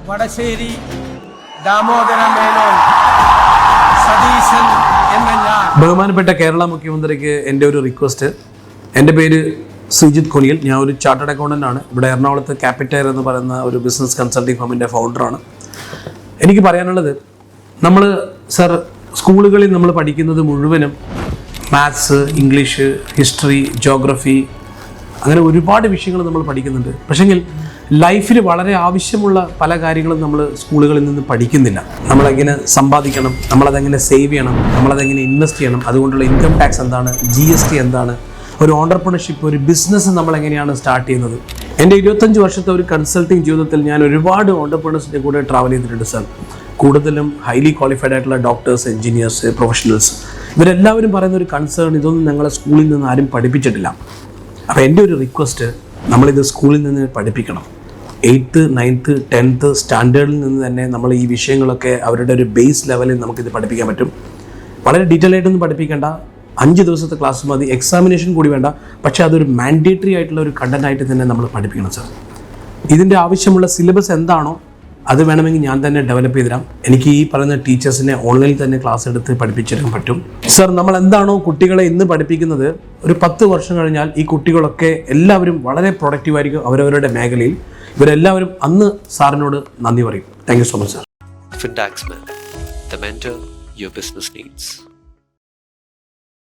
വടശ്ശേരി ദാമോദരൻ മേനോൻ സതീശൻ എന്ന ഞാൻ. ബഹുമാനപ്പെട്ട കേരള മുഖ്യമന്ത്രിക്ക് എൻ്റെ ഒരു റിക്വസ്റ്റ്. എൻ്റെ പേര് ശ്രീജിത്ത് കൊനിയൽ. ഞാൻ ഒരു ചാർട്ടേഡ് അക്കൗണ്ടൻ്റ് ആണ്. ഇവിടെ എറണാകുളത്ത് ക്യാപിറ്റൽ എന്ന് പറയുന്ന ഒരു ബിസിനസ് കൺസൾട്ടിംഗ് ഫേമിൻ്റെ ഫൗണ്ടറാണ്. എനിക്ക് പറയാനുള്ളത്, നമ്മൾ സർ സ്കൂളുകളിൽ നമ്മൾ പഠിക്കുന്നത് മുഴുവനും മാത്സ്, ഇംഗ്ലീഷ്, ഹിസ്റ്ററി, ജോഗ്രഫി, അങ്ങനെ ഒരുപാട് വിഷയങ്ങൾ നമ്മൾ പഠിക്കുന്നുണ്ട്. പക്ഷെങ്കിൽ ലൈഫിൽ വളരെ ആവശ്യമുള്ള പല കാര്യങ്ങളും നമ്മൾ സ്കൂളുകളിൽ നിന്ന് പഠിക്കുന്നില്ല. നമ്മളെങ്ങനെ സമ്പാദിക്കണം, നമ്മളതെങ്ങനെ സേവ് ചെയ്യണം, നമ്മളതെങ്ങനെ ഇൻവെസ്റ്റ് ചെയ്യണം, അതുകൊണ്ടുള്ള ഇൻകം ടാക്സ് എന്താണ്, GST എന്താണ്, ഒരു ഓണ്ടർപ്രണർഷിപ്പ്, ഒരു ബിസിനസ് നമ്മളെങ്ങനെയാണ് സ്റ്റാർട്ട് ചെയ്യുന്നത്. എൻ്റെ 25 വർഷത്തെ ഒരു കൺസൾട്ടിങ് ജീവിതത്തിൽ ഞാൻ ഒരുപാട് ഓണ്ടർപ്രണേഴ്സിൻ്റെ കൂടെ ട്രാവൽ ചെയ്തിട്ടുണ്ട് സാർ. കൂടുതലും ഹൈലി ക്വാളിഫൈഡ് ആയിട്ടുള്ള ഡോക്ടേഴ്സ്, എൻജിനീയേഴ്സ്, പ്രൊഫഷണൽസ്, ഇവരെല്ലാവരും പറയുന്ന ഒരു കൺസേൺ, ഇതൊന്നും ഞങ്ങളെ സ്കൂളിൽ നിന്ന് ആരും പഠിപ്പിച്ചിട്ടില്ല. അപ്പോൾ എൻ്റെ ഒരു റിക്വസ്റ്റ്, നമ്മളിത് സ്കൂളിൽ നിന്ന് പഠിപ്പിക്കണം. 8th, 9th, 10th സ്റ്റാൻഡേർഡിൽ നിന്ന് തന്നെ നമ്മൾ ഈ വിഷയങ്ങളൊക്കെ അവരുടെ ഒരു ബേസ് ലെവലിൽ നമുക്കിത് പഠിപ്പിക്കാൻ പറ്റും. വളരെ ഡീറ്റെയിൽ ആയിട്ടൊന്നും പഠിപ്പിക്കേണ്ട, 5 ദിവസത്തെ ക്ലാസ് മതി, എക്സാമിനേഷൻ കൂടി വേണ്ട. പക്ഷേ അതൊരു മാൻഡേറ്ററി ആയിട്ടുള്ള ഒരു കണ്ടൻ്റായിട്ട് തന്നെ നമ്മൾ പഠിപ്പിക്കണം സാർ. ഇതിൻ്റെ ആവശ്യമുള്ള സിലബസ് എന്താണോ അത് വേണമെങ്കിൽ ഞാൻ തന്നെ ഡെവലപ്പ് ചെയ്ത് തരാം. എനിക്ക് ഈ പറയുന്ന ടീച്ചേഴ്സിനെ ഓൺലൈനിൽ തന്നെ ക്ലാസ് എടുത്ത് പഠിപ്പിച്ചെടുക്കാൻ പറ്റും. സർ, നമ്മൾ എന്താണോ കുട്ടികളെ ഇന്ന് പഠിപ്പിക്കുന്നത്, ഒരു 10 വർഷം കഴിഞ്ഞാൽ ഈ കുട്ടികളൊക്കെ എല്ലാവരും വളരെ പ്രൊഡക്റ്റീവായിരിക്കും അവരവരുടെ മേഖലയിൽ. ഇവരെല്ലാവരും അന്ന് സാറിനോട് നന്ദി പറയും. Thank you so much sir. Fintaxman, the mentor your business needs.